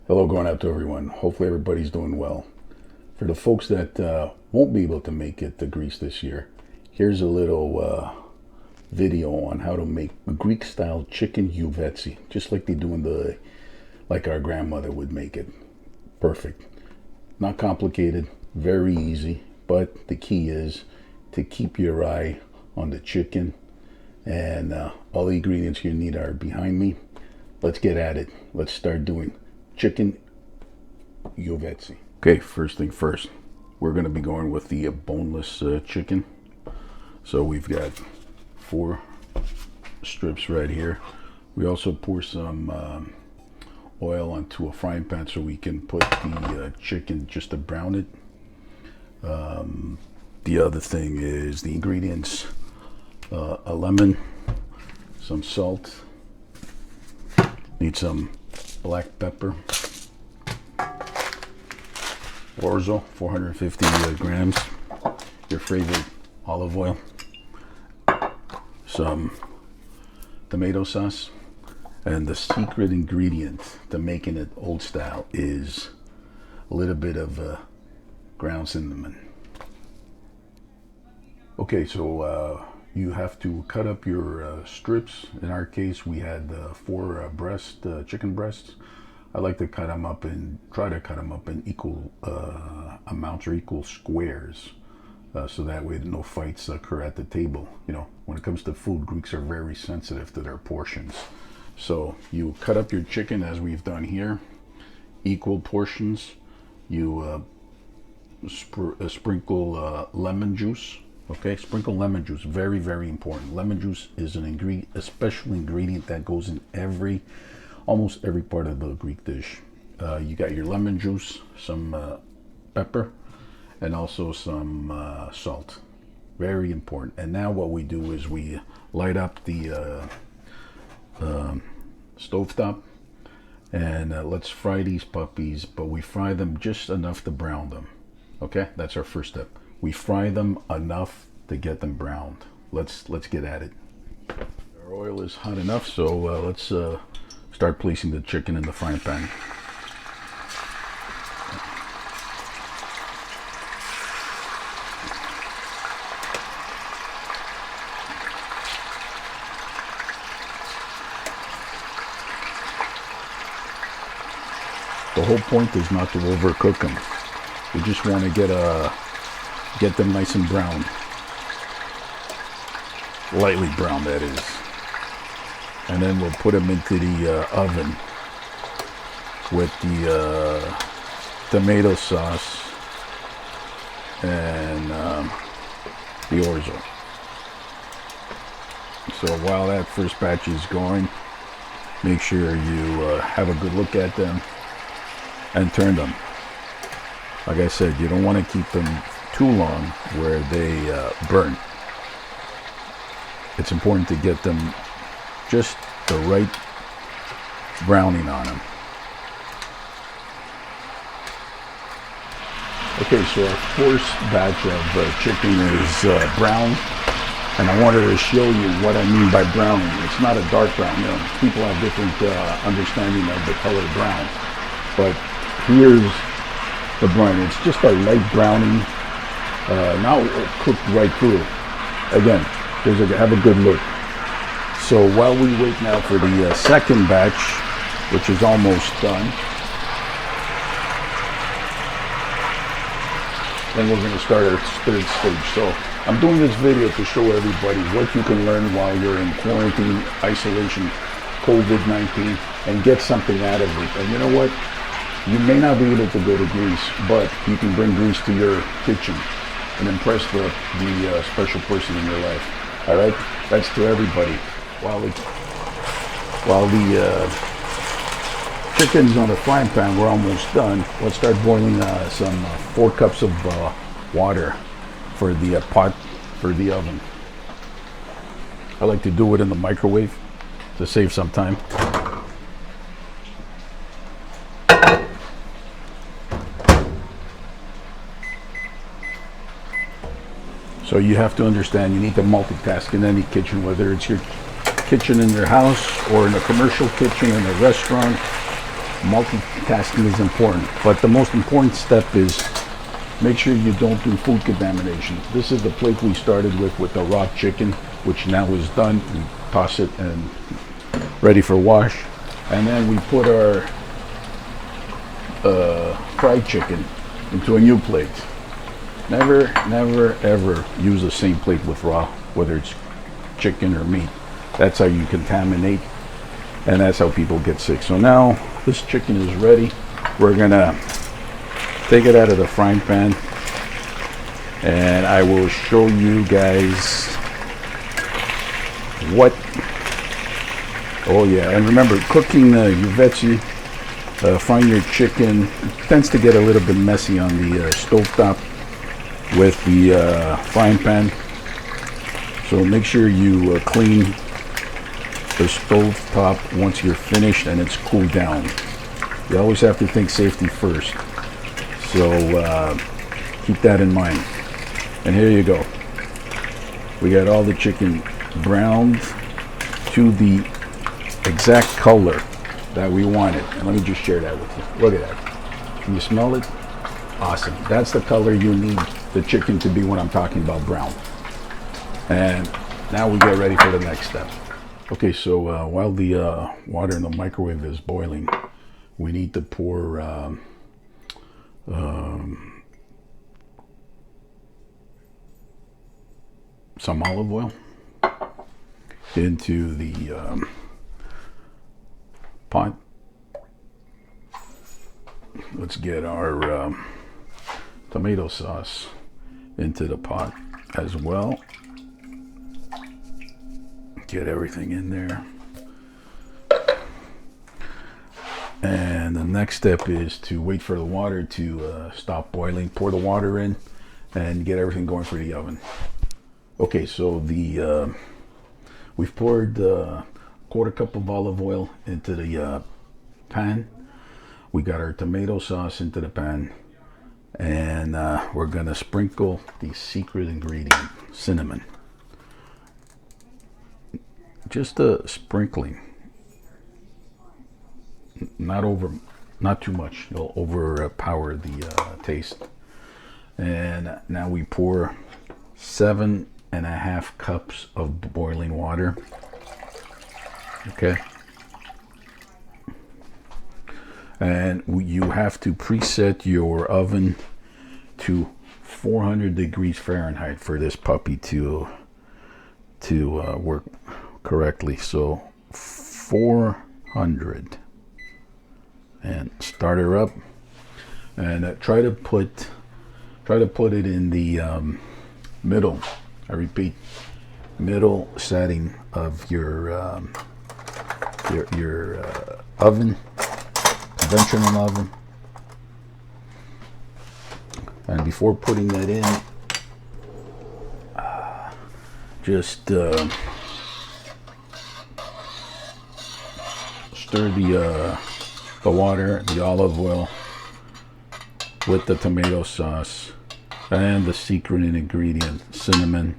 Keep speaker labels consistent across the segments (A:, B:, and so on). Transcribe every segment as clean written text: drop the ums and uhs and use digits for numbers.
A: Hello going out to everyone. Hopefully everybody's doing well. For the folks that won't be able to make it to Greece this year, here's a little video on how to make Greek style chicken Youvesti, just like they do like our grandmother would make it. Perfect. Not complicated, very easy, but the key is to keep your eye on the chicken, and all the ingredients you need are behind me. Let's get at it. Let's start doing chicken Youvesti. Okay, first thing first, we're going to be going with the boneless chicken. So we've got 4 strips right here. We also pour some oil onto a frying pan so we can put the chicken just to brown it. The other thing is the ingredients: a lemon, some salt, need some black pepper, orzo 450 grams, your favorite olive oil, some tomato sauce, and the secret ingredient to making it old style is a little bit of ground cinnamon. Okay, so you have to cut up your strips. In our case, we had 4 chicken breasts. I like to try to cut them up in equal amounts or equal squares, so that way no fights occur at the table. You know, when it comes to food, Greeks are very sensitive to their portions. So you cut up your chicken as we've done here, equal portions. You sprinkle lemon juice. Okay, sprinkle lemon juice, very, very important. Lemon juice is a special ingredient that goes in almost every part of the Greek dish. You got your lemon juice, some pepper, and also some salt. Very important. And now what we do is we light up the stovetop, and let's fry these puppies, but we fry them just enough to brown them. Okay, that's our first step. We fry them enough to get them browned. Let's get at it. Our oil is hot enough, so let's start placing the chicken in the frying pan. The whole point is not to overcook them. We just want to get them nice and brown. Lightly brown, that is. And then we'll put them into the oven with the tomato sauce and the orzo. So while that first batch is going, make sure you have a good look at them and turn them. Like I said, you don't want to keep them too long where they burn. It's important to get them just the right browning on them. Okay, so our first batch of chicken is brown, and I wanted to show you what I mean by browning. It's not a dark brown. You know, people have different understanding of the color brown, but here's the brown. It's just a light browning, not cooked right through. Again, have a good look. So while we wait now for the second batch, which is almost done, then we're going to start our third stage. So I'm doing this video to show everybody what you can learn while you're in quarantine, isolation, COVID-19, and get something out of it. And you know what? You may not be able to go to Greece, but you can bring Greece to your kitchen and impress the special person in your life. All right, that's to everybody. While the chicken's on the frying pan, we're almost done. Let's start boiling some 4 cups of water for the pot for the oven. I like to do it in the microwave to save some time. So you have to understand, you need to multitask in any kitchen, whether it's your kitchen in your house or in a commercial kitchen in a restaurant. Multitasking is important, but the most important step is make sure you don't do food contamination. This is the plate we started with the raw chicken, which now is done. We toss it and ready for wash. And then we put our fried chicken into a new plate. Never, ever use the same plate with raw, whether it's chicken or meat. That's how you contaminate, and that's how people get sick. So now this chicken is ready. We're gonna take it out of the frying pan, and I will show you guys what. Oh yeah, and remember, cooking Youvesti, frying your chicken tends to get a little bit messy on the stovetop with the frying pan. So make sure you clean the stovetop once you're finished and it's cooled down. You always have to think safety first. So keep that in mind. And here you go. We got all the chicken browned to the exact color that we wanted. And let me just share that with you. Look at that. Can you smell it? Awesome. That's the color you need the chicken to be when I'm talking about brown. And now we get ready for the next step. Okay, so while the water in the microwave is boiling, we need to pour some olive oil into the pot. Let's get our tomato sauce into the pot as well. Get everything in there. And the next step is to wait for the water to stop boiling. Pour the water in and get everything going for the oven. Okay, so the we've poured a quarter cup of olive oil into the pan. We got our tomato sauce into the pan, and we're gonna sprinkle the secret ingredient, cinnamon. Just a sprinkling, not too much. It'll overpower the taste. And now we pour 7.5 cups of boiling water. Okay. And you have to preset your oven to 400 degrees Fahrenheit for this puppy to work correctly. So 400, and start her up, and try to put it in the middle. I repeat, middle setting of your oven, conventional oven. And before putting that in, just stir the water, the olive oil with the tomato sauce and the secret ingredient, cinnamon,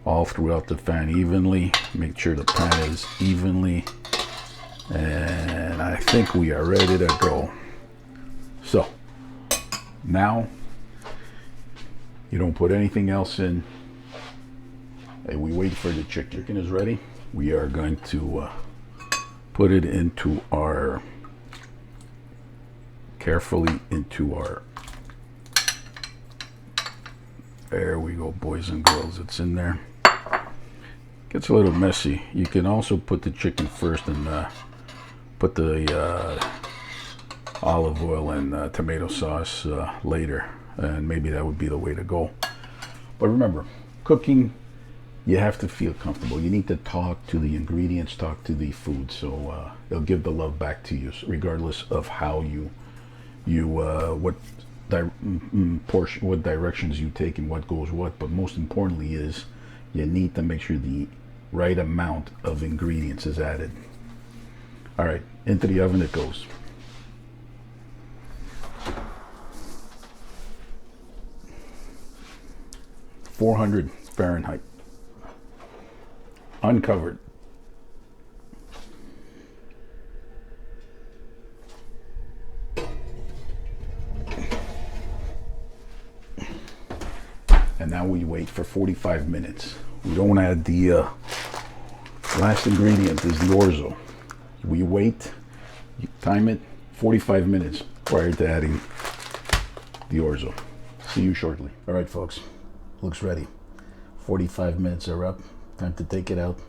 A: all throughout the pan evenly. Make sure the pan is evenly, and I think we are ready to go. So now you don't put anything else in, and we wait for the chicken. Chicken is ready. We are going to put it into our, carefully into our, there we go, boys and girls, it's in there. Gets a little messy. You can also put the chicken first and put the olive oil and tomato sauce later, and maybe that would be the way to go. But remember, cooking, you have to feel comfortable. You need to talk to the ingredients, talk to the food, so they'll give the love back to you, regardless of how what directions you take and what goes what. But most importantly is you need to make sure the right amount of ingredients is added. All right, into the oven it goes. (400 Fahrenheit). Uncovered. And now we wait for 45 minutes. We don't add the last ingredient is the orzo. We wait, you time it, 45 minutes prior to adding the orzo. See you shortly. All right, folks, looks ready. 45 minutes are up. Time to take it out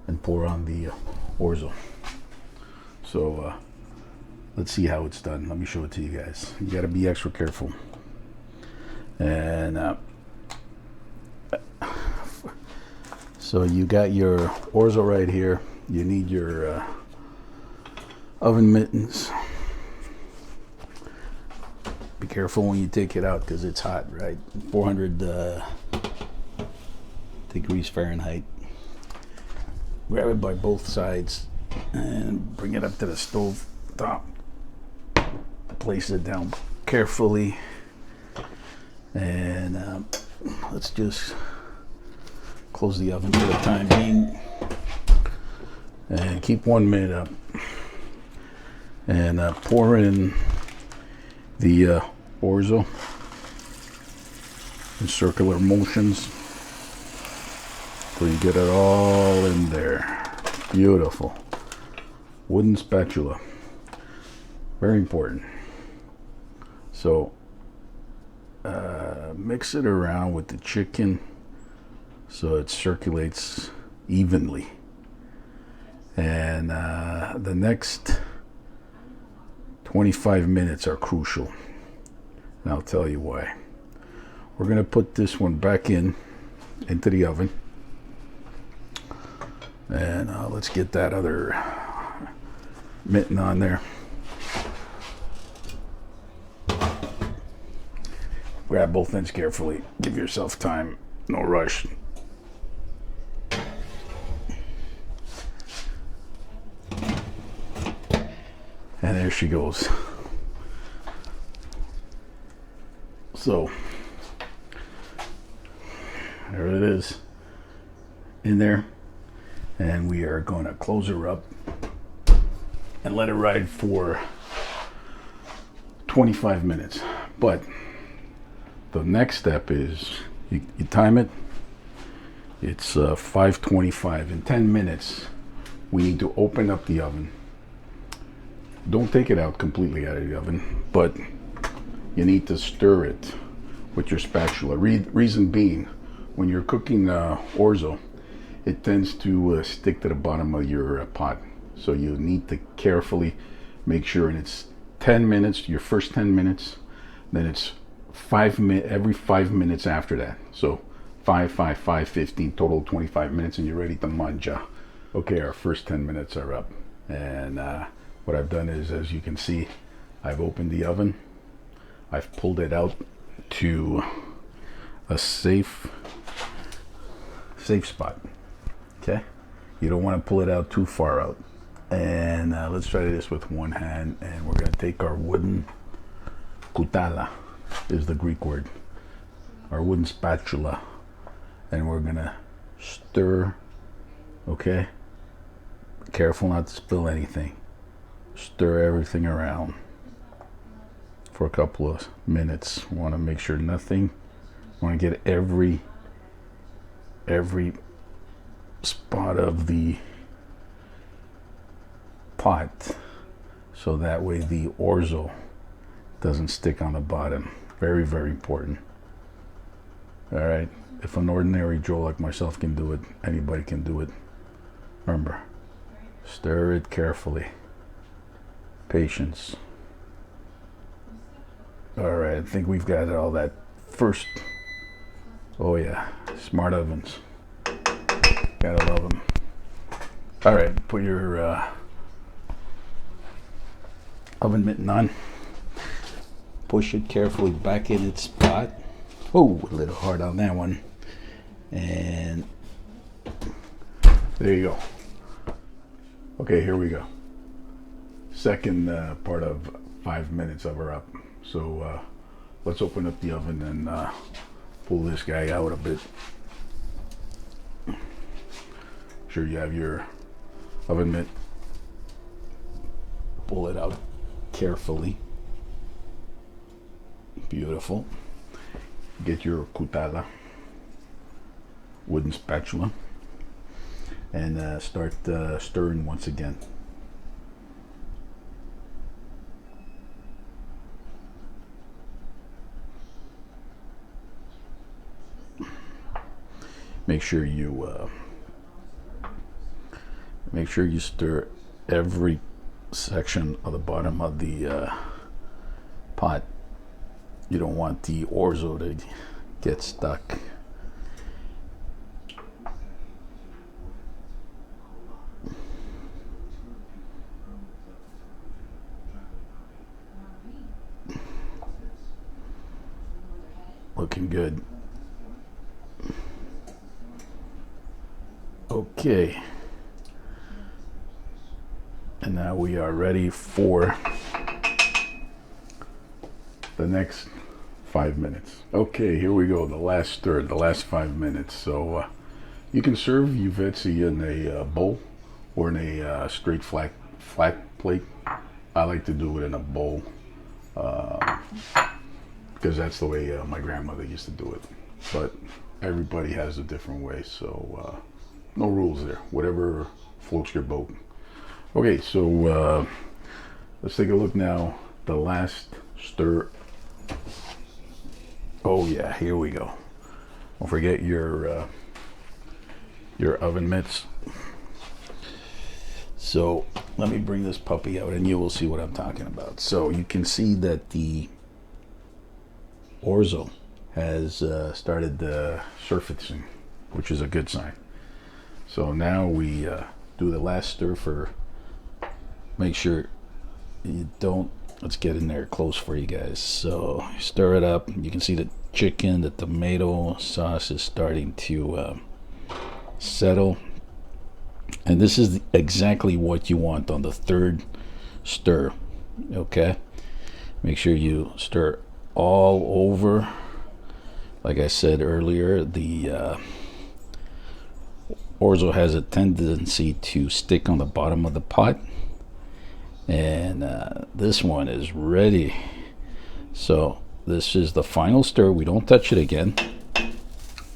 A: and pour on the orzo. So let's see how it's done. Let me show it to you guys. You gotta be extra careful. And so you got your orzo right here. You need your oven mittens. Be careful when you take it out because it's hot, right? 400 degrees Fahrenheit. Grab it by both sides and bring it up to the stove top. Place it down carefully. And let's just close the oven for the time being. And keep 1 minute up. And pour in the orzo in circular motions so you get it all in there. Beautiful. Wooden spatula. Very important. So mix it around with the chicken so it circulates evenly. And the next 25 minutes are crucial. And I'll tell you why. We're going to put this one back into the oven. And let's get that other mitten on there. Grab both ends carefully. Give yourself time. No rush. And there she goes. So, there it is in there. And we are going to close her up and let it ride for 25 minutes. But the next step is you time it. It's 5:25. In 10 minutes, we need to open up the oven. Don't take it out completely out of the oven, but you need to stir it with your spatula. Reason being, when you're cooking orzo, it tends to stick to the bottom of your pot. So you need to carefully make sure, and it's 10 minutes, your first 10 minutes, then it's every 5 minutes after that. So 15, total 25 minutes, and you're ready to manja. Okay, our first 10 minutes are up. And what I've done is, as you can see, I've opened the oven. I've pulled it out to a safe spot. Okay, you don't want to pull it out too far out. And let's try this with one hand. And we're going to take our wooden kutala, is the Greek word, our wooden spatula, and we're going to stir. Okay, careful not to spill anything. Stir everything around for a couple of minutes. Want to make sure nothing. Want to get every spot of the pot, so that way the orzo doesn't stick on the bottom. Very, very important. All right, if an ordinary Joe like myself can do it, anybody can do it. Remember, stir it carefully. Patience. All right, I think we've got all that first. Oh yeah, smart ovens. Gotta love them. All right, put your oven mitten on. Push it carefully back in its spot. Oh, a little hard on that one. And there you go. Okay, here we go. Second part of 5 minutes of her up. So let's open up the oven and pull this guy out a bit. Sure you have your oven mitt. Pull it out carefully. Beautiful. Get your kutala. wooden spatula and start stirring once again. Make sure you stir every section of the bottom of the pot. You don't want the orzo to get stuck. Looking good. Okay. And now we are ready for the next 5 minutes. Okay, here we go. The last stir, the last 5 minutes. So you can serve Youvesti in a bowl or in a straight flat plate. I like to do it in a bowl because that's the way my grandmother used to do it. But everybody has a different way, so no rules there. Whatever floats your boat. Okay, so let's take a look now. The last stir. Oh yeah, here we go. Don't forget your oven mitts. So let me bring this puppy out and you will see what I'm talking about. So you can see that the orzo has started surfacing, which is a good sign. So now we do the last stir for, make sure you don't, let's get in there close for you guys. So stir it up. You can see the chicken, the tomato sauce is starting to settle. And this is exactly what you want on the third stir. Okay, make sure you stir all over. Like I said earlier, the orzo has a tendency to stick on the bottom of the pot, and this one is ready. So this is the final stir. We don't touch it again,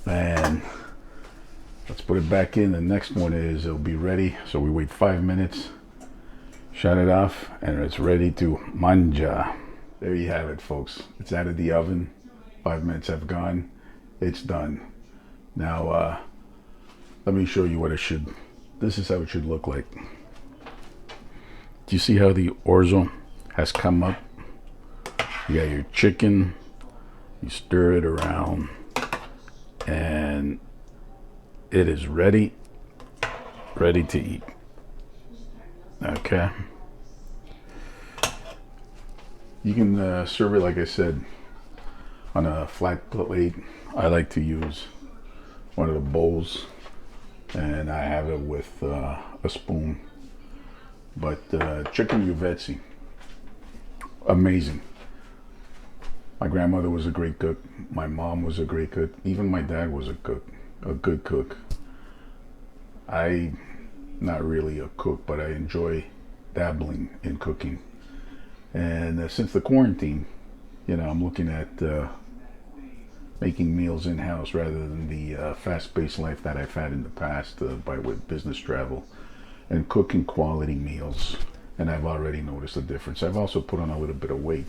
A: and let's put it back in. The next one is, it'll be ready. So we wait 5 minutes, shut it off, and it's ready to manja. There you have it, folks. It's out of the oven. 5 minutes have gone. It's done. Now let me show you what it should, this is how it should look like. Do you see how the orzo has come up? You got your chicken, you stir it around, and it is ready to eat. Okay. You can serve it, like I said, on a flat plate. I like to use one of the bowls, and I have it with a spoon. But chicken Youvesti, amazing. My grandmother was a great cook. My mom was a great cook. Even my dad was a good cook. I'm not really a cook, but I enjoy dabbling in cooking. And since the quarantine, I'm looking at making meals in-house rather than the fast-paced life that I've had in the past with business travel, and cooking quality meals. And I've already noticed a difference. I've also put on a little bit of weight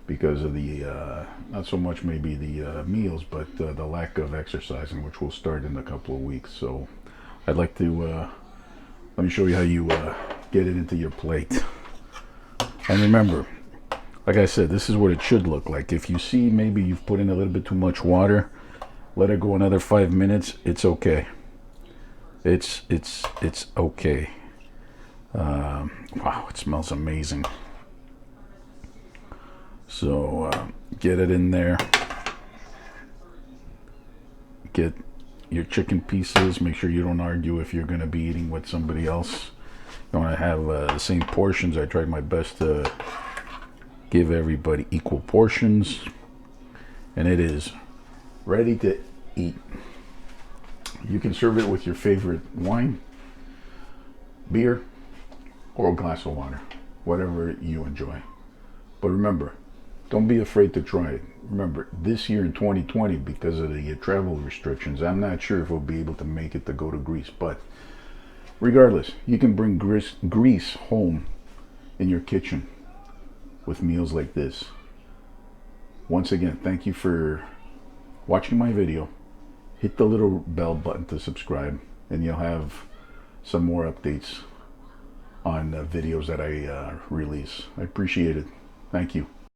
A: because of the, not so much maybe the meals, but the lack of exercising, which will start in a couple of weeks. So I'd like to, let me show you how you get it into your plate. And remember, like I said, this is what it should look like. If you see maybe you've put in a little bit too much water, let it go another 5 minutes. It's okay. It's okay. Wow, it smells amazing. So get it in there. Get your chicken pieces. Make sure you don't argue if you're going to be eating with somebody else. You want to have the same portions. I tried my best to give everybody equal portions, and it is ready to eat. You can serve it with your favorite wine, beer, or a glass of water, whatever you enjoy. But remember, Don't be afraid to try it. Remember, this year in 2020, because of the travel restrictions, I'm not sure if we'll be able to make it to go to Greece. But regardless, you can bring Greece home in your kitchen with meals like this. Once again, thank you for watching my video. Hit the little bell button to subscribe, and you'll have some more updates on videos that I release. I appreciate it. Thank you.